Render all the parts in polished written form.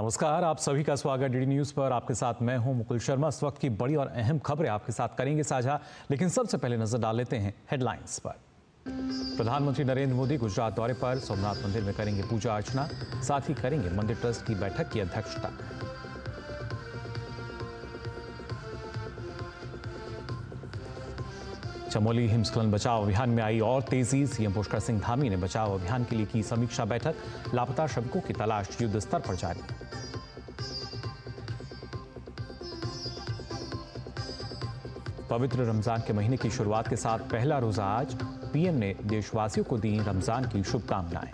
नमस्कार, आप सभी का स्वागत डीडी न्यूज पर। आपके साथ मैं हूं मुकुल शर्मा। इस वक्त की बड़ी और अहम खबरें आपके साथ करेंगे साझा, लेकिन सबसे पहले नजर डाल लेते हैं हेडलाइंस पर। प्रधानमंत्री नरेंद्र मोदी गुजरात दौरे पर सोमनाथ मंदिर में करेंगे पूजा अर्चना, साथ ही करेंगे मंदिर ट्रस्ट की बैठक की अध्यक्षता। चमोली हिमस्खलन बचाव अभियान में आई और तेजी। सीएम पुष्कर सिंह धामी ने बचाव अभियान के लिए की समीक्षा बैठक। लापता श्रमिकों की तलाश युद्ध स्तर पर जारी। पवित्र रमजान के महीने की शुरुआत के साथ पहला रोजा आज। पीएम ने देशवासियों को दी रमजान की शुभकामनाएं।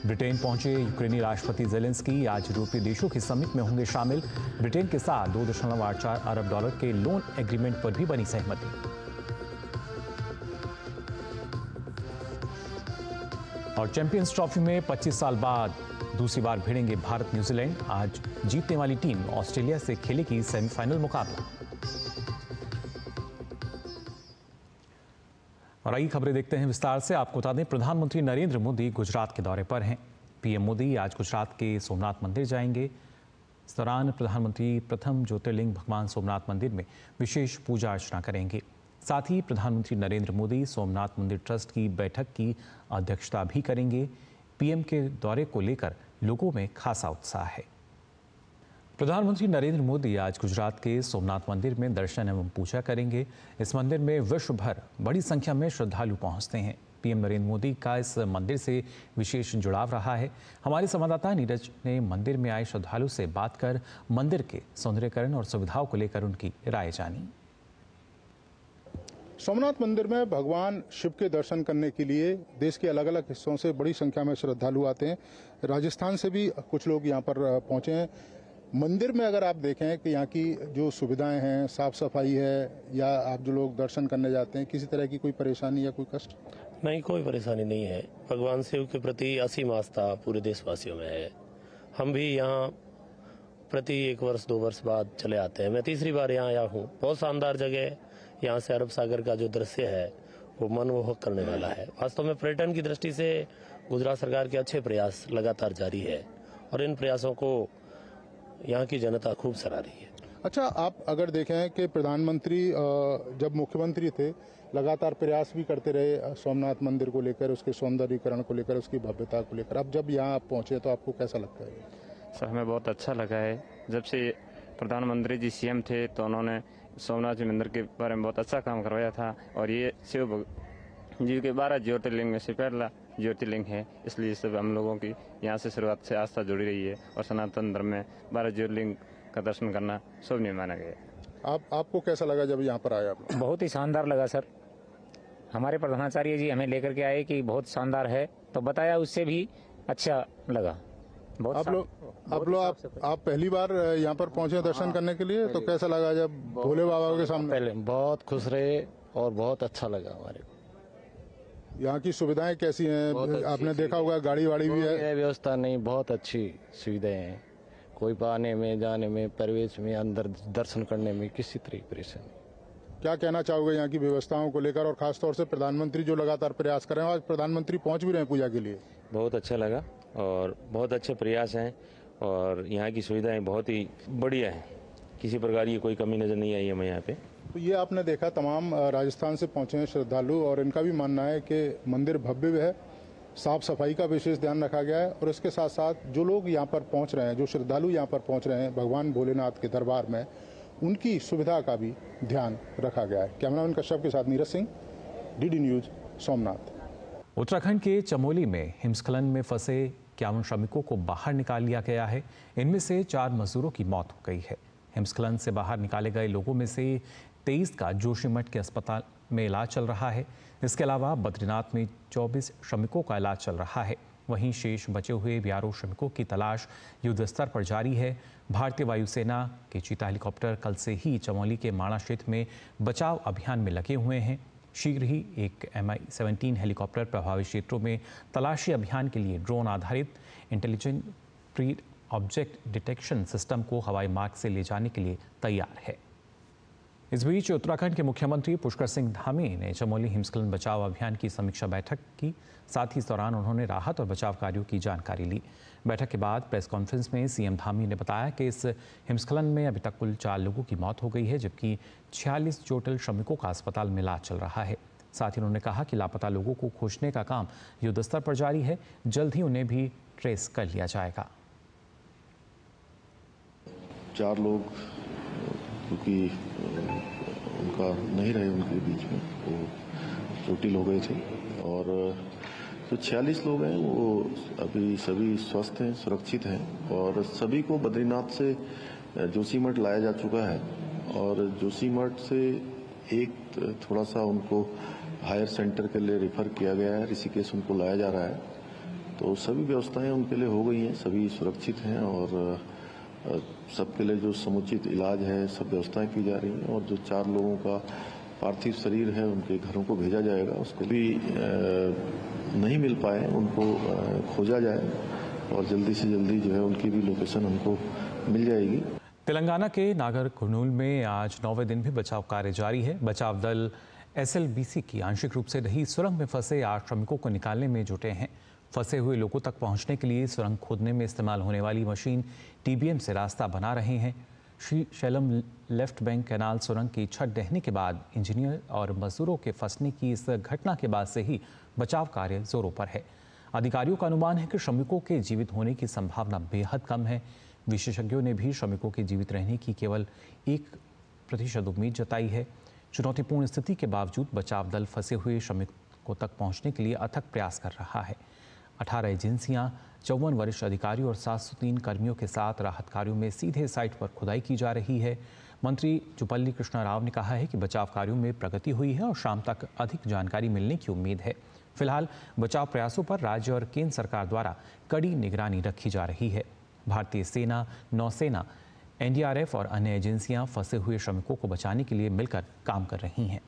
ब्रिटेन पहुंचे यूक्रेनी राष्ट्रपति ज़ेलेंस्की। आज यूरोपीय देशों के समिट में होंगे शामिल। ब्रिटेन के साथ $2.84 अरब के लोन एग्रीमेंट पर भी बनी सहमति। और चैंपियंस ट्रॉफी में 25 साल बाद दूसरी बार भिड़ेंगे भारत न्यूजीलैंड। आज जीतने वाली टीम ऑस्ट्रेलिया से खेलेगी सेमीफाइनल मुकाबला। और आइए खबरें देखते हैं विस्तार से। आपको बता दें, प्रधानमंत्री नरेंद्र मोदी गुजरात के दौरे पर हैं। पीएम मोदी आज गुजरात के सोमनाथ मंदिर जाएंगे। इस दौरान प्रधानमंत्री प्रथम ज्योतिर्लिंग भगवान सोमनाथ मंदिर में विशेष पूजा अर्चना करेंगे। साथ ही प्रधानमंत्री नरेंद्र मोदी सोमनाथ मंदिर ट्रस्ट की बैठक की अध्यक्षता भी करेंगे। पीएम के दौरे को लेकर लोगों में खासा उत्साह है। प्रधानमंत्री नरेंद्र मोदी आज गुजरात के सोमनाथ मंदिर में दर्शन एवं पूजा करेंगे। इस मंदिर में विश्व भर बड़ी संख्या में श्रद्धालु पहुंचते हैं। पीएम नरेंद्र मोदी का इस मंदिर से विशेष जुड़ाव रहा है। हमारे संवाददाता नीरज ने मंदिर में आए श्रद्धालु से बात कर मंदिर के सौंदर्यीकरण और सुविधाओं को लेकर उनकी राय जानी। सोमनाथ मंदिर में भगवान शिव के दर्शन करने के लिए देश के अलग अलग हिस्सों से बड़ी संख्या में श्रद्धालु आते हैं। राजस्थान से भी कुछ लोग यहाँ पर पहुंचे हैं। मंदिर में अगर आप देखें कि यहाँ की जो सुविधाएं हैं, साफ सफाई है, या आप जो लोग दर्शन करने जाते हैं, किसी तरह की कोई परेशानी या कोई कष्ट? नहीं, कोई परेशानी नहीं है। भगवान शिव के प्रति असीम आस्था पूरे देशवासियों में है। हम भी यहाँ प्रति 1 वर्ष 2 वर्ष बाद चले आते हैं। मैं तीसरी बार यहाँ आया हूँ। बहुत शानदार जगह है। यहाँ से अरब सागर का जो दृश्य है वो मनमोहक करने वाला है। वास्तव में पर्यटन की दृष्टि से गुजरात सरकार के अच्छे प्रयास लगातार जारी है और इन प्रयासों को यहाँ की जनता खूब सराह रही है। अच्छा, आप अगर देखें कि प्रधानमंत्री जब मुख्यमंत्री थे लगातार प्रयास भी करते रहे सोमनाथ मंदिर को लेकर, उसके सौंदर्यीकरण को लेकर, उसकी भव्यता को लेकर। अब जब यहाँ पहुंचे तो आपको कैसा लगता है? सर, हमें बहुत अच्छा लगा है। जब से प्रधानमंत्री जी सीएम थे तो उन्होंने सोमनाथ जी मंदिर के बारे में बहुत अच्छा काम करवाया था और ये शिव जी के 12 ज्योतिर्लिंग में से पहला ज्योतिर्लिंग है। इसलिए सब हम लोगों की यहाँ से शुरुआत से आस्था जुड़ी रही है और सनातन धर्म में 12 ज्योतिर्लिंग का दर्शन करना शोभनीय माना गया। आपको कैसा लगा जब यहाँ पर आए आप? बहुत ही शानदार लगा सर। हमारे प्रधानाचार्य जी हमें लेकर के आए कि बहुत शानदार है, तो बताया, उससे भी अच्छा लगा। आप पहली बार यहाँ पर पहुँचे दर्शन करने के लिए, तो कैसा लगा जब भोले बाबा के सामने? पहले बहुत खुश रहे और बहुत अच्छा लगा हमारे को। यहाँ की सुविधाएं कैसी हैं? आपने देखा होगा गाड़ी वाड़ी भी है। व्यवस्था नहीं, बहुत अच्छी सुविधाएं हैं। कोई आने में, जाने में, प्रवेश में, अंदर दर्शन करने में किसी तरह की परेशानी। क्या कहना चाहोगे यहाँ की व्यवस्थाओं को लेकर, और खासतौर से प्रधानमंत्री जो लगातार प्रयास कर रहे हैं? आज प्रधानमंत्री पहुँच भी रहे हैं पूजा के लिए। बहुत अच्छा लगा और बहुत अच्छे प्रयास हैं और यहाँ की सुविधाएं बहुत ही बढ़िया हैं। किसी प्रकार की कोई कमी नजर नहीं आई हमें यहाँ पे। तो ये आपने देखा, तमाम राजस्थान से पहुंचे हैं श्रद्धालु और इनका भी मानना है कि मंदिर भव्य है, साफ सफाई का विशेष ध्यान रखा गया है और इसके साथ साथ जो लोग यहाँ पर पहुंच रहे हैं, जो श्रद्धालु यहाँ पर पहुंच रहे हैं भगवान भोलेनाथ के दरबार में, उनकी सुविधा का भी ध्यान रखा गया है। कैमरामैन कश्यप के साथ नीरज सिंह, डीडी न्यूज, सोमनाथ। उत्तराखंड के चमोली में हिमस्खलन में फंसे 51 श्रमिकों को बाहर निकाल लिया गया है। इनमें से 4 मजदूरों की मौत हो गई है। हिमस्खलन से बाहर निकाले गए लोगों में से 23 का जोशीमठ के अस्पताल में इलाज चल रहा है। इसके अलावा बद्रीनाथ में 24 श्रमिकों का इलाज चल रहा है। वहीं शेष बचे हुए 12 श्रमिकों की तलाश युद्ध स्तर पर जारी है। भारतीय वायुसेना के चीता हेलीकॉप्टर कल से ही चमोली के माणा क्षेत्र में बचाव अभियान में लगे हुए हैं। शीघ्र ही एक Mi-17 हेलीकॉप्टर प्रभावित क्षेत्रों में तलाशी अभियान के लिए ड्रोन आधारित intelligent pre object detection system को हवाई मार्ग से ले जाने के लिए तैयार है। इस बीच उत्तराखंड के मुख्यमंत्री पुष्कर सिंह धामी ने चमोली हिमस्खलन बचाव अभियान की समीक्षा बैठक की। साथ ही इस दौरान उन्होंने राहत और बचाव कार्यों की जानकारी ली। बैठक के बाद प्रेस कॉन्फ्रेंस में सीएम धामी ने बताया कि इस हिमस्खलन में अभी तक कुल 4 लोगों की मौत हो गई है, जबकि 46 चोटिल श्रमिकों का अस्पताल में इलाज चल रहा है। साथ ही उन्होंने कहा कि लापता लोगों को खोजने का काम युद्ध स्तर पर जारी है, जल्द ही उन्हें भी ट्रेस कर लिया जाएगा। 4 लोग क्योंकि उनका नहीं रहे उनके बीच में, वो चोटिल हो गए थे और जो 46 लोग हैं वो अभी सभी स्वस्थ हैं, सुरक्षित हैं और सभी को बद्रीनाथ से जोशीमठ लाया जा चुका है और जोशीमठ से एक थोड़ा सा उनको हायर सेंटर के लिए रेफर किया गया है, ऋषिकेश उनको लाया जा रहा है। तो सभी व्यवस्थाएं उनके लिए हो गई हैं, सभी सुरक्षित हैं और सबके लिए जो समुचित इलाज है सब व्यवस्थाएं की जा रही हैं और जो 4 लोगों का पार्थिव शरीर है उनके घरों को भेजा जाएगा। उसको भी नहीं मिल पाए उनको खोजा जाए और जल्दी से जल्दी जो है उनकी भी लोकेशन हमको मिल जाएगी। तेलंगाना के नागर कुर्नूल में आज 9वें दिन भी बचाव कार्य जारी है। बचाव दल SLBC की आंशिक रूप से रही सुरंग में फंसे 8 श्रमिकों को निकालने में जुटे हैं। फंसे हुए लोगों तक पहुंचने के लिए सुरंग खोदने में इस्तेमाल होने वाली मशीन TBM से रास्ता बना रहे हैं। Shri Shailam left bank canal सुरंग की छत ढहने के बाद इंजीनियर और मजदूरों के फंसने की इस घटना के बाद से ही बचाव कार्य जोरों पर है। अधिकारियों का अनुमान है कि श्रमिकों के जीवित होने की संभावना बेहद कम है। विशेषज्ञों ने भी श्रमिकों के जीवित रहने की केवल 1% उम्मीद जताई है। चुनौतीपूर्ण स्थिति के बावजूद बचाव दल फंसे हुए श्रमिकों तक पहुंचने के लिए अथक प्रयास कर रहा है। 18 एजेंसियां, 54 वरिष्ठ अधिकारियों और 703 कर्मियों के साथ राहत कार्यों में सीधे साइट पर खुदाई की जा रही है। मंत्री जुपल्ली कृष्णा राव ने कहा है कि बचाव कार्यों में प्रगति हुई है और शाम तक अधिक जानकारी मिलने की उम्मीद है। फिलहाल बचाव प्रयासों पर राज्य और केंद्र सरकार द्वारा कड़ी निगरानी रखी जा रही है। भारतीय सेना, नौसेना, NDRF और अन्य एजेंसियां फंसे हुए श्रमिकों को बचाने के लिए मिलकर काम कर रही हैं।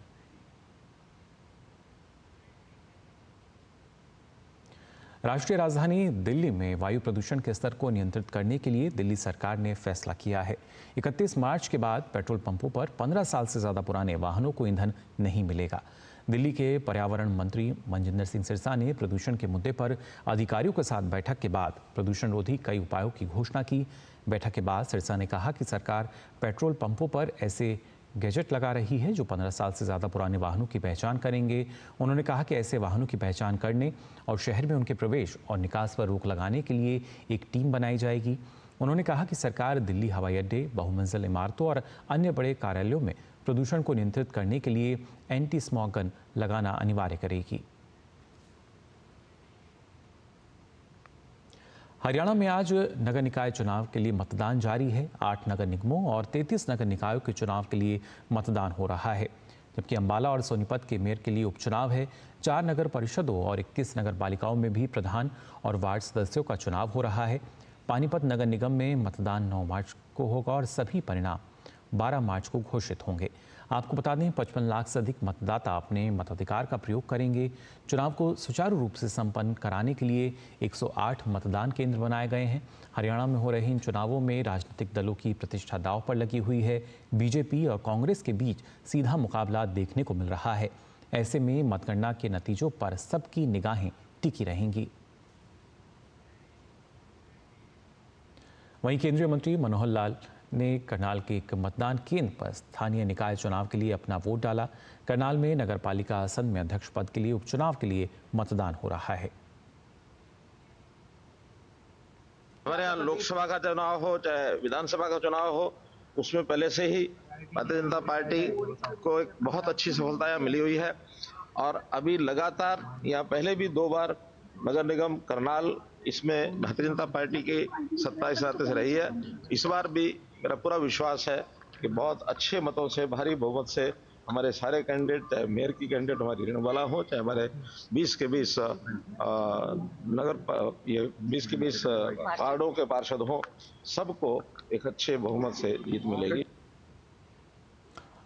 राष्ट्रीय राजधानी दिल्ली में वायु प्रदूषण के स्तर को नियंत्रित करने के लिए दिल्ली सरकार ने फैसला किया है। 31 मार्च के बाद पेट्रोल पंपों पर 15 साल से ज्यादा पुराने वाहनों को ईंधन नहीं मिलेगा। दिल्ली के पर्यावरण मंत्री मनजिंदर सिंह सिरसा ने प्रदूषण के मुद्दे पर अधिकारियों के साथ बैठक के बाद प्रदूषण रोधी कई उपायों की घोषणा की। बैठक के बाद सिरसा ने कहा कि सरकार पेट्रोल पंपों पर ऐसे गैजेट लगा रही है जो 15 साल से ज़्यादा पुराने वाहनों की पहचान करेंगे। उन्होंने कहा कि ऐसे वाहनों की पहचान करने और शहर में उनके प्रवेश और निकास पर रोक लगाने के लिए एक टीम बनाई जाएगी। उन्होंने कहा कि सरकार दिल्ली हवाई अड्डे, बहुमंजिल इमारतों और अन्य बड़े कार्यालयों में प्रदूषण को नियंत्रित करने के लिए एंटी स्मॉग गन लगाना अनिवार्य करेगी। हरियाणा में आज नगर निकाय चुनाव के लिए मतदान जारी है। 8 नगर निगमों और 33 नगर निकायों के चुनाव के लिए मतदान हो रहा है, जबकि अंबाला और सोनीपत के मेयर के लिए उपचुनाव है। 4 नगर परिषदों और 21 नगर पालिकाओं में भी प्रधान और वार्ड सदस्यों का चुनाव हो रहा है। पानीपत नगर निगम में मतदान 9 मार्च को होगा और सभी परिणाम 12 मार्च को घोषित होंगे। आपको बता दें 55 लाख से अधिक मतदाता अपने मताधिकार का प्रयोग करेंगे। चुनाव को सुचारू रूप से संपन्न कराने के लिए 108 मतदान केंद्र बनाए गए हैं। हरियाणा में हो रहे इन चुनावों में राजनीतिक दलों की प्रतिष्ठा दांव पर लगी हुई है। बीजेपी और कांग्रेस के बीच सीधा मुकाबला देखने को मिल रहा है। ऐसे में मतगणना के नतीजों पर सबकी निगाहें टिकी रहेंगी। वहीं केंद्रीय मंत्री मनोहर लाल ने करनाल के एक मतदान केंद्र पर स्थानीय निकाय चुनाव के लिए अपना वोट डाला। करनाल में नगर पालिका आसन में अध्यक्ष पद के लिए उपचुनाव के लिए मतदान हो रहा है। हमारे यहाँ लोकसभा का चुनाव हो चाहे विधानसभा का चुनाव हो, उसमें पहले से ही भारतीय जनता पार्टी को एक बहुत अच्छी सफलता मिली हुई है और अभी लगातार यहाँ पहले भी 2 बार नगर निगम करनाल इसमें भारतीय जनता पार्टी की सत्ता इस से रही है। इस बार भी मेरा पूरा विश्वास है कि बहुत अच्छे मतों से, भारी बहुमत से हमारे सारे कैंडिडेट, चाहे मेयर की कैंडिडेट हमारी रेणुबाला हो, चाहे हमारे 20 के 20 वार्डों के पार्षद हो, सबको एक अच्छे बहुमत से जीत मिलेगी।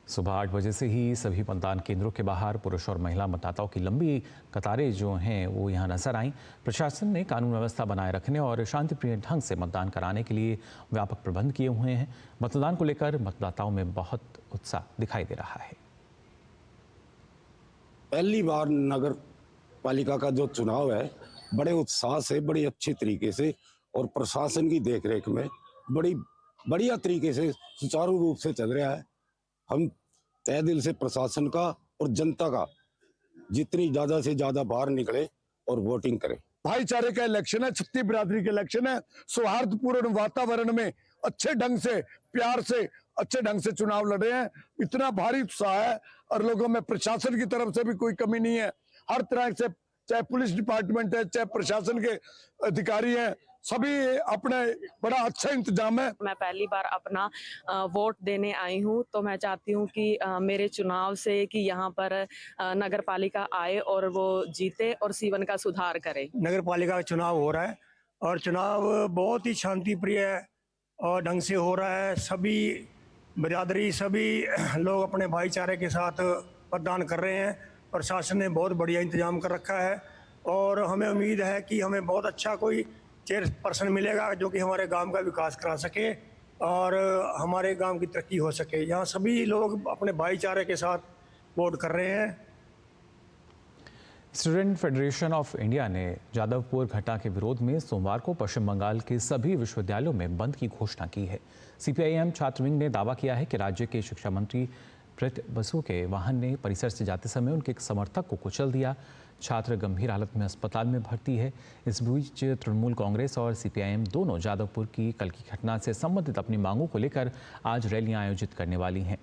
सुबह 8 बजे से ही सभी मतदान केंद्रों के बाहर पुरुष और महिला मतदाताओं की लंबी कतारें जो हैं वो यहाँ नजर आईं। प्रशासन ने कानून व्यवस्था बनाए रखने और शांतिप्रिय ढंग से मतदान कराने के लिए व्यापक प्रबंध किए हुए हैं। मतदान को लेकर मतदाताओं में बहुत उत्साह दिखाई दे रहा है। पहली बार नगर पालिका का जो चुनाव है बड़े उत्साह से, बड़ी अच्छी तरीके से और प्रशासन की देखरेख में बड़ी बढ़िया तरीके से सुचारू रूप से चल रहा है। हम तहे दिल से प्रशासन का और जनता का जितनी ज्यादा से ज्यादा बाहर निकले और वोटिंग करें। भाईचारे का इलेक्शन है, छत्तीस बिरादरी का इलेक्शन है। सौहार्दपूर्ण वातावरण में अच्छे ढंग से, प्यार से, अच्छे ढंग से चुनाव लड़ रहे हैं। इतना भारी उत्साह है और लोगों में प्रशासन की तरफ से भी कोई कमी नहीं है। हर तरह से, चाहे पुलिस डिपार्टमेंट है, चाहे प्रशासन के अधिकारी हैं, सभी अपने बड़ा अच्छा इंतजाम है। मैं पहली बार अपना वोट देने आई हूं, तो मैं चाहती हूं कि मेरे चुनाव से कि यहां पर नगर पालिका आए और वो जीते और सीवन का सुधार करे। नगर पालिका का चुनाव हो रहा है और चुनाव बहुत ही शांति प्रिय और ढंग से हो रहा है। सभी बिरादरी, सभी लोग अपने भाईचारे के साथ मतदान कर रहे हैं। प्रशासन ने बहुत बढ़िया इंतजाम कर रखा है और हमें उम्मीद है कि हमें बहुत अच्छा कोई चेयरपर्सन मिलेगा जो कि हमारे गांव का विकास करा सके और हमारे गांव की तरक्की हो सके। यहाँ सभी लोग अपने भाईचारे के साथ वोट कर रहे हैं। स्टूडेंट फेडरेशन ऑफ इंडिया ने जादवपुर घटना के विरोध में सोमवार को पश्चिम बंगाल के सभी विश्वविद्यालयों में बंद की घोषणा की है। सीपीआईएम छात्र विंग ने दावा किया है कि राज्य के शिक्षा मंत्री प्रीत बसु के वाहन ने परिसर से जाते समय उनके एक समर्थक को कुचल दिया। छात्र गंभीर हालत में अस्पताल में भर्ती है। इस बीच तृणमूल कांग्रेस और सीपीआईएम दोनों जादवपुर की कल की घटना से संबंधित अपनी मांगों को लेकर आज रैलियां आयोजित करने वाली हैं।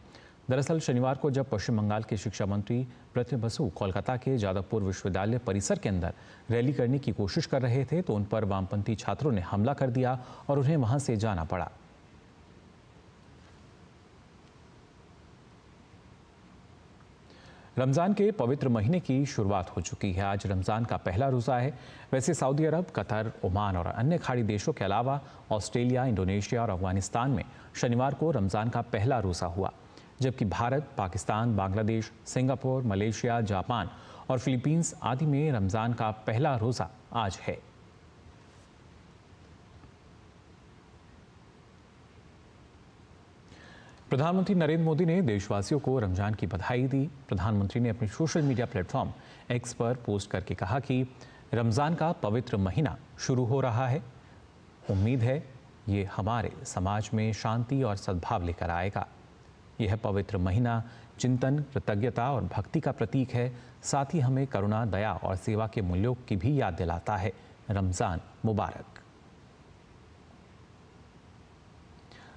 दरअसल शनिवार को जब पश्चिम बंगाल के शिक्षा मंत्री प्रीत बसु कोलकाता के जादवपुर विश्वविद्यालय परिसर के अंदर रैली करने की कोशिश कर रहे थे तो उन पर वामपंथी छात्रों ने हमला कर दिया और उन्हें वहां से जाना पड़ा। रमज़ान के पवित्र महीने की शुरुआत हो चुकी है। आज रमज़ान का पहला रोज़ा है। वैसे सऊदी अरब, कतर, ओमान और अन्य खाड़ी देशों के अलावा ऑस्ट्रेलिया, इंडोनेशिया और अफगानिस्तान में शनिवार को रमज़ान का पहला रोज़ा हुआ, जबकि Bharat, Pakistan, Bangladesh, Singapore, Malaysia, Japan और फिलीपींस आदि में रमज़ान का पहला रोज़ा आज है। प्रधानमंत्री नरेंद्र मोदी ने देशवासियों को रमजान की बधाई दी। प्रधानमंत्री ने अपने सोशल मीडिया प्लेटफॉर्म एक्स पर पोस्ट करके कहा कि रमज़ान का पवित्र महीना शुरू हो रहा है। उम्मीद है ये हमारे समाज में शांति और सद्भाव लेकर आएगा। यह पवित्र महीना चिंतन, कृतज्ञता और भक्ति का प्रतीक है। साथ ही हमें करुणा, दया और सेवा के मूल्यों की भी याद दिलाता है। रमज़ान मुबारक।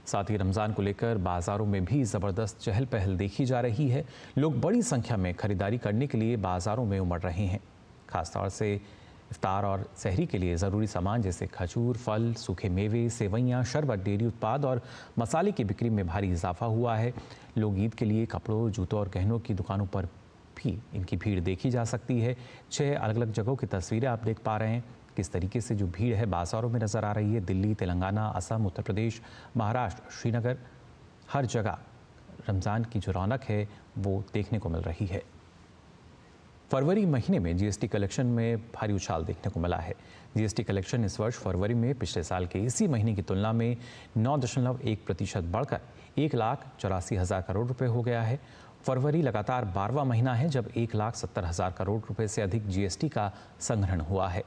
साथ ही रमज़ान को लेकर बाज़ारों में भी ज़बरदस्त चहल पहल देखी जा रही है। लोग बड़ी संख्या में खरीदारी करने के लिए बाज़ारों में उमड़ रहे हैं। खासतौर से इफ्तार और सहरी के लिए ज़रूरी सामान जैसे खजूर, फल, सूखे मेवे, सेवइयाँ, शरबत, डेयरी उत्पाद और मसाले की बिक्री में भारी इजाफा हुआ है। लोग ईद के लिए कपड़ों, जूतों और गहनों की दुकानों पर भी इनकी भीड़ देखी जा सकती है। 6 अलग अलग जगहों की तस्वीरें आप देख पा रहे हैं किस तरीके से जो भीड़ है बाज़ारों में नज़र आ रही है। दिल्ली, तेलंगाना, असम, उत्तर प्रदेश, महाराष्ट्र, श्रीनगर, हर जगह रमज़ान की जो रौनक है वो देखने को मिल रही है। फरवरी महीने में जीएसटी कलेक्शन में भारी उछाल देखने को मिला है। जीएसटी कलेक्शन इस वर्ष फरवरी में पिछले साल के इसी महीने की तुलना में 9.1% बढ़कर 1,84,000 करोड़ रुपए हो गया है। फरवरी लगातार 12वां महीना है जब 1,70,000 करोड़ रुपए से अधिक जीएसटी का संग्रहण हुआ है।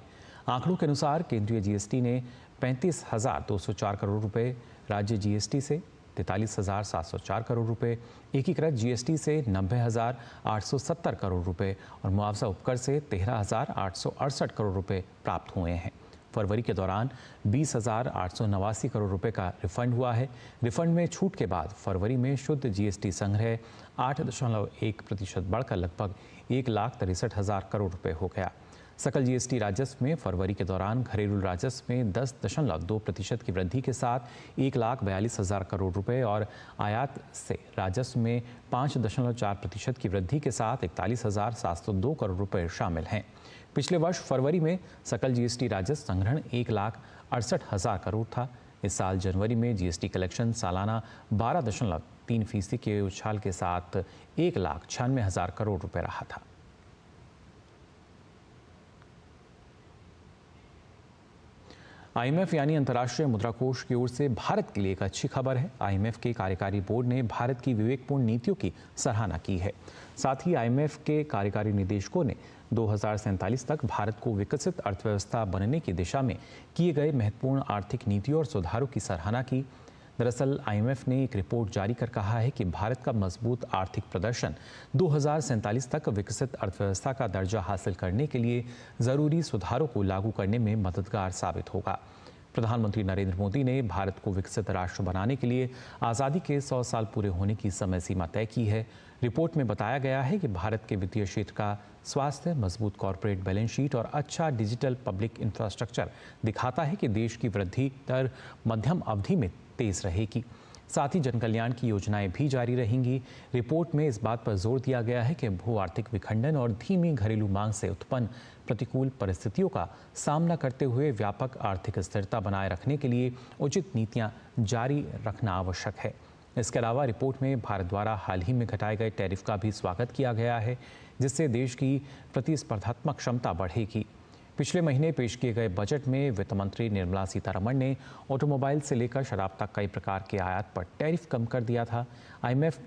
आंकड़ों के अनुसार केंद्रीय जीएसटी ने 35,204 करोड़ रुपए, राज्य जीएसटी से 43,704 करोड़ रुपए, एकीकृत जीएसटी से 90,870 करोड़ रुपए और मुआवजा उपकर से 13,868 करोड़ रुपए प्राप्त हुए हैं। फरवरी के दौरान 20,889 करोड़ रुपए का रिफंड हुआ है। रिफंड में छूट के बाद फरवरी में शुद्ध जीएसटी संग्रह 8.1% बढ़कर लगभग 1,63,000 करोड़ रुपए हो गया। सकल जीएसटी राजस्व में फरवरी के दौरान घरेलू राजस्व में 10.2% की वृद्धि के साथ 1,42,000 करोड़ रुपए और आयात से राजस्व में 5.4% की वृद्धि के साथ 41,702 करोड़ रुपए शामिल हैं। पिछले वर्ष फरवरी में सकल जीएसटी राजस्व संग्रहण 1,68,000 करोड़ था। इस साल जनवरी में जीएसटी कलेक्शन सालाना 3% के उछाल के साथ 1,96,000 करोड़ रुपए रहा था। IMF यानी अंतर्राष्ट्रीय मुद्रा कोष की ओर से भारत के लिए एक अच्छी खबर है। IMF के कार्यकारी बोर्ड ने भारत की विवेकपूर्ण नीतियों की सराहना की है। साथ ही IMF के कार्यकारी निदेशकों ने 2047 तक भारत को विकसित अर्थव्यवस्था बनने की दिशा में किए गए महत्वपूर्ण आर्थिक नीतियों और सुधारों की सराहना की। दरअसल IMF ने एक रिपोर्ट जारी कर कहा है कि भारत का मजबूत आर्थिक प्रदर्शन 2047 तक विकसित अर्थव्यवस्था का दर्जा हासिल करने के लिए जरूरी सुधारों को लागू करने में मददगार साबित होगा। प्रधानमंत्री नरेंद्र मोदी ने भारत को विकसित राष्ट्र बनाने के लिए आज़ादी के 100 साल पूरे होने की समय सीमा तय की है। रिपोर्ट में बताया गया है कि भारत के वित्तीय क्षेत्र का स्वास्थ्य, मजबूत कॉरपोरेट बैलेंस शीट और अच्छा डिजिटल पब्लिक इंफ्रास्ट्रक्चर दिखाता है कि देश की वृद्धि दर मध्यम अवधि में तेज रहेगी। साथ ही जनकल्याण की योजनाएं भी जारी रहेंगी। रिपोर्ट में इस बात पर जोर दिया गया है कि भू आर्थिक विखंडन और धीमी घरेलू मांग से उत्पन्न प्रतिकूल परिस्थितियों का सामना करते हुए व्यापक आर्थिक स्थिरता बनाए रखने के लिए उचित नीतियां जारी रखना आवश्यक है। इसके अलावा रिपोर्ट में भारत द्वारा हाल ही में घटाए गए टैरिफ का भी स्वागत किया गया है, जिससे देश की प्रतिस्पर्धात्मक क्षमता बढ़ेगी। पिछले महीने पेश किए गए बजट में वित्त मंत्री निर्मला सीतारमण ने ऑटोमोबाइल से लेकर शराब तक कई प्रकार के आयात पर टैरिफ कम कर दिया था। IMF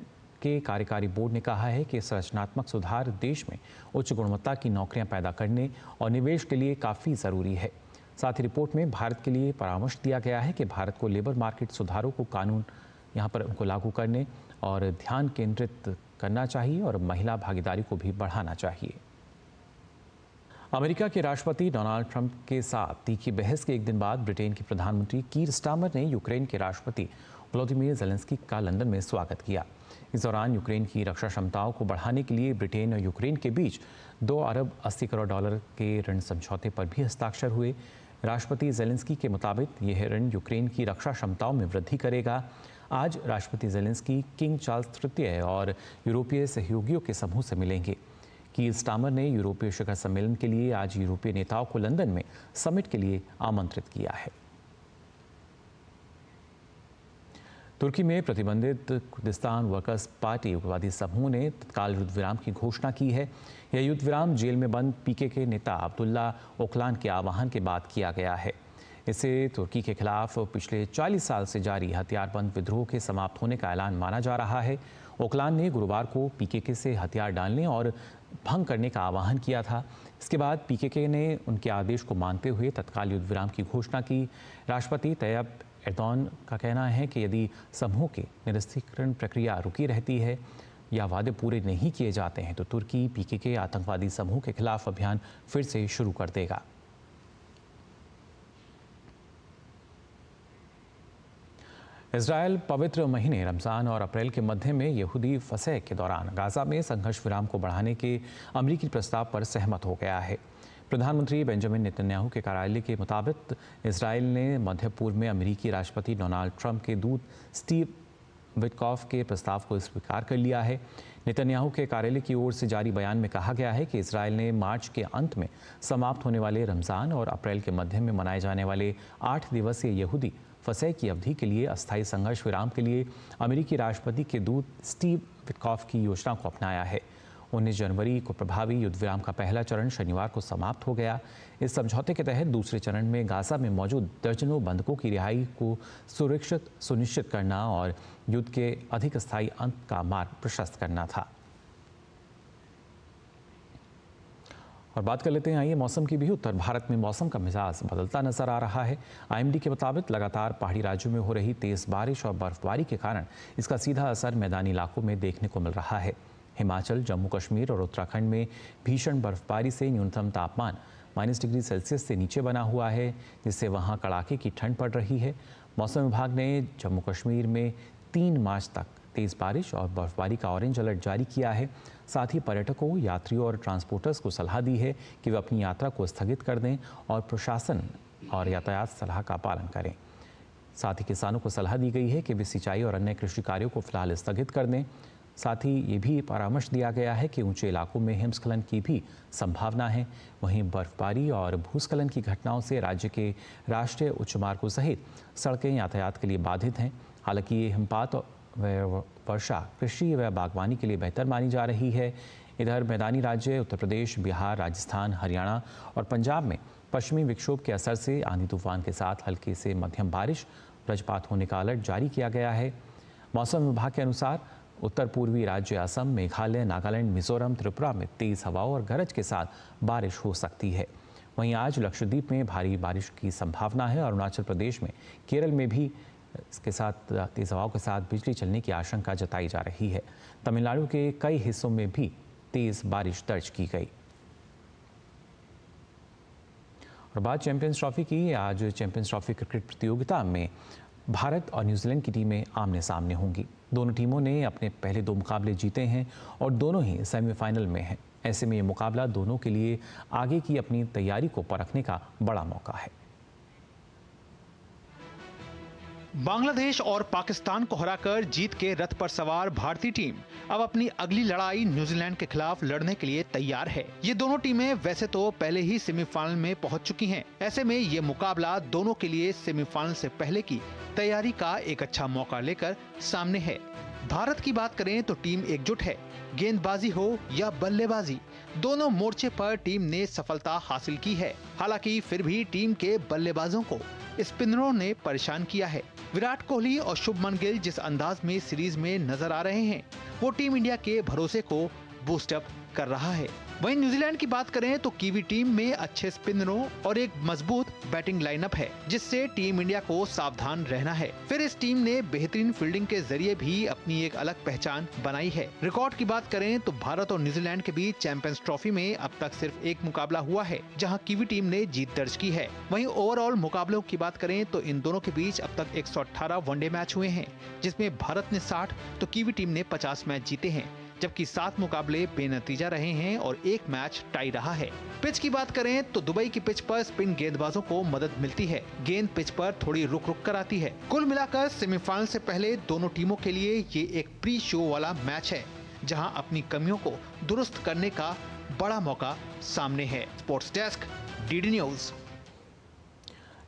के कार्यकारी बोर्ड ने कहा है कि संरचनात्मक सुधार देश में उच्च गुणवत्ता की नौकरियां पैदा करने और निवेश के लिए काफ़ी ज़रूरी है। साथ ही रिपोर्ट में भारत के लिए परामर्श दिया गया है कि भारत को लेबर मार्केट सुधारों को कानून यहाँ पर उनको लागू करने और ध्यान केंद्रित करना चाहिए और महिला भागीदारी को भी बढ़ाना चाहिए। अमेरिका के राष्ट्रपति डोनाल्ड ट्रंप के साथ तीखी बहस के एक दिन बाद ब्रिटेन के प्रधानमंत्री कीर स्टारमर ने यूक्रेन के राष्ट्रपति वोलोदिमीर ज़ेलेंस्की का लंदन में स्वागत किया। इस दौरान यूक्रेन की रक्षा क्षमताओं को बढ़ाने के लिए ब्रिटेन और यूक्रेन के बीच $2 अरब 80 करोड़ के ऋण समझौते पर भी हस्ताक्षर हुए। राष्ट्रपति ज़ेलेंस्की के मुताबिक यह ऋण यूक्रेन की रक्षा क्षमताओं में वृद्धि करेगा। आज राष्ट्रपति ज़ेलेंस्की किंग चार्ल्स तृतीय और यूरोपीय सहयोगियों के समूह से मिलेंगे। कीर स्टारमर ने यूरोपीय शिखर सम्मेलन के लिए आज यूरोपीय नेताओं को लंदन में समिट के लिए आमंत्रित किया है। तुर्की में प्रतिबंधित कुर्दिस्तान वर्कर्स पार्टी उग्रवादी समूह ने तत्काल युद्ध विराम की घोषणा की है। यह युद्ध विराम जेल में बंद PKK नेता अब्दुल्ला ओकलान के आह्वान के बाद किया गया है। इसे तुर्की के खिलाफ पिछले 40 साल से जारी हथियारबंद विद्रोह के समाप्त होने का ऐलान माना जा रहा है। ओकलान ने गुरुवार को PKK से हथियार डालने और भंग करने का आह्वान किया था। इसके बाद PKK ने उनके आदेश को मानते हुए तत्काल युद्ध विराम की घोषणा की। राष्ट्रपति तैयब एर्दोगान का कहना है कि यदि समूह के निरस्त्रीकरण प्रक्रिया रुकी रहती है या वादे पूरे नहीं किए जाते हैं तो तुर्की PKK आतंकवादी समूह के खिलाफ अभियान फिर से शुरू कर देगा। इजरायल पवित्र महीने रमज़ान और अप्रैल के मध्य में यहूदी फसह के दौरान गाज़ा में संघर्ष विराम को बढ़ाने के अमेरिकी प्रस्ताव पर सहमत हो गया है। प्रधानमंत्री बेंजामिन नेतन्याहू के कार्यालय के मुताबिक इजरायल ने मध्य पूर्व में अमेरिकी राष्ट्रपति डोनाल्ड ट्रंप के दूत स्टीव विटकॉफ के प्रस्ताव को स्वीकार कर लिया है। नेतन्याहू के कार्यालय की ओर से जारी बयान में कहा गया है कि इजरायल ने मार्च के अंत में समाप्त होने वाले रमज़ान और अप्रैल के मध्य में मनाए जाने वाले 8 दिवसीय यहूदी फसह की अवधि के लिए अस्थायी संघर्ष विराम के लिए अमेरिकी राष्ट्रपति के दूत स्टीव विटकॉफ की योजना को अपनाया है। 19 जनवरी को प्रभावी युद्ध विराम का पहला चरण शनिवार को समाप्त हो गया। इस समझौते के तहत दूसरे चरण में गाज़ा में मौजूद दर्जनों बंधकों की रिहाई को सुनिश्चित करना और युद्ध के अधिक स्थायी अंत का मार्ग प्रशस्त करना था। और बात कर लेते हैं आइए मौसम की भी। उत्तर भारत में मौसम का मिजाज बदलता नजर आ रहा है। IMD के मुताबिक लगातार पहाड़ी राज्यों में हो रही तेज बारिश और बर्फबारी के कारण इसका सीधा असर मैदानी इलाकों में देखने को मिल रहा है। हिमाचल, जम्मू कश्मीर और उत्तराखंड में भीषण बर्फबारी से न्यूनतम तापमान -डिग्री से नीचे बना हुआ है, जिससे वहां कड़ाके की ठंड पड़ रही है। मौसम विभाग ने जम्मू कश्मीर में 3 मार्च तक तेज बारिश और बर्फबारी का ऑरेंज अलर्ट जारी किया है। साथ ही पर्यटकों, यात्रियों और ट्रांसपोर्टर्स को सलाह दी है कि वे अपनी यात्रा को स्थगित कर दें और प्रशासन और यातायात सलाह का पालन करें। साथ ही किसानों को सलाह दी गई है कि वे सिंचाई और अन्य कृषि कार्यों को फिलहाल स्थगित कर दें। साथ ही ये भी परामर्श दिया गया है कि ऊंचे इलाकों में हिमस्खलन की भी संभावना है। वहीं बर्फबारी और भूस्खलन की घटनाओं से राज्य के राष्ट्रीय उच्च मार्गों सहित सड़कें यातायात के लिए बाधित हैं। हालांकि ये हिमपात व वर्षा कृषि व बागवानी के लिए बेहतर मानी जा रही है। इधर मैदानी राज्य उत्तर प्रदेश, बिहार, राजस्थान, हरियाणा और पंजाब में पश्चिमी विक्षोभ के असर से आंधी तूफान के साथ हल्की से मध्यम बारिश, वज्रपात होने का अलर्ट जारी किया गया है। मौसम विभाग के अनुसार उत्तर पूर्वी राज्य असम, मेघालय, नागालैंड, मिजोरम, त्रिपुरा में तेज हवाओं और गरज के साथ बारिश हो सकती है। वहीं आज लक्षद्वीप में भारी बारिश की संभावना है। अरुणाचल प्रदेश में, केरल में भी इसके साथ तेज हवाओं के साथ बिजली चलने की आशंका जताई जा रही है। तमिलनाडु के कई हिस्सों में भी तेज बारिश दर्ज की गई। और बात चैंपियंस ट्रॉफी की। आज चैंपियंस ट्रॉफी क्रिकेट प्रतियोगिता में भारत और न्यूजीलैंड की टीमें आमने सामने होंगी। दोनों टीमों ने अपने पहले 2 मुकाबले जीते हैं और दोनों ही सेमीफाइनल में हैं। ऐसे में ये मुकाबला दोनों के लिए आगे की अपनी तैयारी को परखने का बड़ा मौका है। बांग्लादेश और पाकिस्तान को हराकर जीत के रथ पर सवार भारतीय टीम अब अपनी अगली लड़ाई न्यूजीलैंड के खिलाफ लड़ने के लिए तैयार है। ये दोनों टीमें वैसे तो पहले ही सेमीफाइनल में पहुंच चुकी हैं। ऐसे में ये मुकाबला दोनों के लिए सेमीफाइनल से पहले की तैयारी का एक अच्छा मौका लेकर सामने है। भारत की बात करें तो टीम एकजुट है। गेंदबाजी हो या बल्लेबाजी, दोनों मोर्चे पर टीम ने सफलता हासिल की है। हालांकि फिर भी टीम के बल्लेबाजों को स्पिनरों ने परेशान किया है। विराट कोहली और शुभमन गिल जिस अंदाज में सीरीज में नजर आ रहे हैं, वो टीम इंडिया के भरोसे को बूस्ट अप कर रहा है। वहीं न्यूजीलैंड की बात करें तो कीवी टीम में अच्छे स्पिनरों और एक मजबूत बैटिंग लाइनअप है, जिससे टीम इंडिया को सावधान रहना है। फिर इस टीम ने बेहतरीन फील्डिंग के जरिए भी अपनी एक अलग पहचान बनाई है। रिकॉर्ड की बात करें तो भारत और न्यूजीलैंड के बीच चैंपियंस ट्रॉफी में अब तक सिर्फ एक मुकाबला हुआ है, जहां कीवी टीम ने जीत दर्ज की है। वहीं ओवरऑल मुकाबलों की बात करें तो इन दोनों के बीच अब तक 118 वनडे मैच हुए हैं, जिसमें भारत ने 60 तो कीवी टीम ने 50 मैच जीते हैं, जबकि 7 मुकाबले बेनतीजा रहे हैं और 1 मैच टाई रहा है। पिच की बात करें तो दुबई की पिच पर स्पिन गेंदबाजों को मदद मिलती है। गेंद पिच पर थोड़ी रुक कर आती है। कुल मिलाकर सेमीफाइनल से पहले दोनों टीमों के लिए ये एक प्री शो वाला मैच है, जहां अपनी कमियों को दुरुस्त करने का बड़ा मौका सामने है। Sports desk, DD news.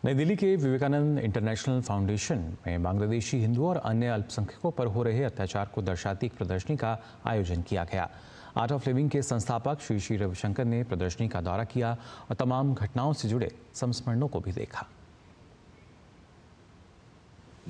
नई दिल्ली के विवेकानंद इंटरनेशनल फाउंडेशन में बांग्लादेशी हिंदुओं और अन्य अल्पसंख्यकों पर हो रहे अत्याचार को दर्शाती एक प्रदर्शनी का आयोजन किया गया। आर्ट ऑफ लिविंग के संस्थापक श्री रविशंकर ने प्रदर्शनी का दौरा किया और तमाम घटनाओं से जुड़े संस्मरणों को भी देखा।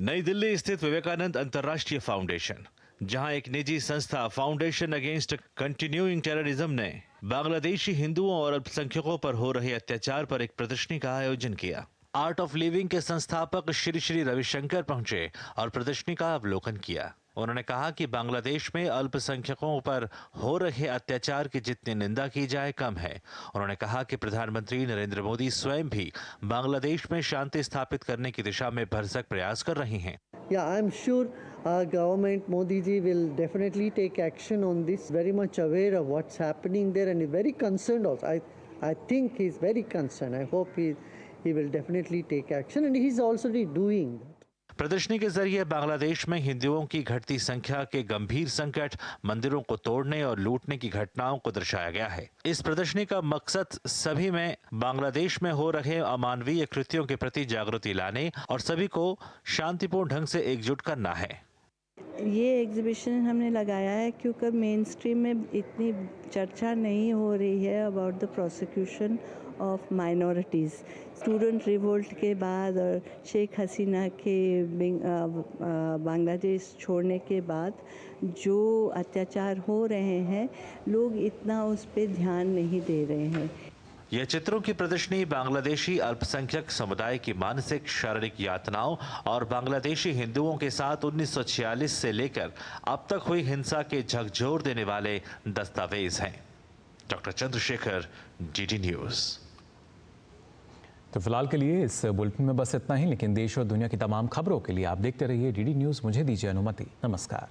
नई दिल्ली स्थित विवेकानंद अंतर्राष्ट्रीय फाउंडेशन, जहां एक निजी संस्था फाउंडेशन अगेंस्ट कंटिन्यूइंग टेररिज्म ने बांग्लादेशी हिंदुओं और अल्पसंख्यकों पर हो रहे अत्याचार पर एक प्रदर्शनी का आयोजन किया। आर्ट ऑफ लिविंग के संस्थापक श्री रविशंकर पहुंचे और प्रदर्शनी का अवलोकन किया। उन्होंने कहा कि बांग्लादेश में अल्पसंख्यकों पर हो रहे अत्याचार की जितनी निंदा की जाए कम है। उन्होंने कहा कि प्रधानमंत्री नरेंद्र मोदी स्वयं भी बांग्लादेश में शांति स्थापित करने की दिशा में भरसक प्रयास कर रही हैं। Yeah, I'm sure our government, Modi ji, will definitely take action on this. Very much aware of what's happening there and is very concerned also. I think he's very concerned. I hope he will definitely take action and he's already doing that. प्रदर्शनी के जरिए बांग्लादेश में हिंदुओं की घटती संख्या के गंभीर संकट, मंदिरों को तोड़ने और लूटने की घटनाओं को दर्शाया गया है। इस प्रदर्शनी का मकसद सभी में बांग्लादेश में हो रहे अमानवीय कृत्यों के प्रति जागृति लाने और सभी को शांतिपूर्ण ढंग से एकजुट करना है। ये एग्जीबिशन हमने लगाया है क्योंकि मेन स्ट्रीम में इतनी चर्चा नहीं हो रही है about the prosecution of minorities. Student revolt के बाद और शेख हसीना के बांग्लादेश छोड़ने के बाद जो अत्याचार हो रहे हैं, लोग इतना उस पर ध्यान नहीं दे रहे हैं। यह चित्रों की प्रदर्शनी बांग्लादेशी अल्पसंख्यक समुदाय की मानसिक शारीरिक यातनाओं और बांग्लादेशी हिंदुओं के साथ 1946 से लेकर अब तक हुई हिंसा के झकझोर देने वाले दस्तावेज हैं। Doctor Chandrashekhar, DD news. तो फिलहाल के लिए इस बुलेटिन में बस इतना ही, लेकिन देश और दुनिया की तमाम खबरों के लिए आप देखते रहिए डीडी न्यूज। मुझे दीजिए अनुमति। नमस्कार।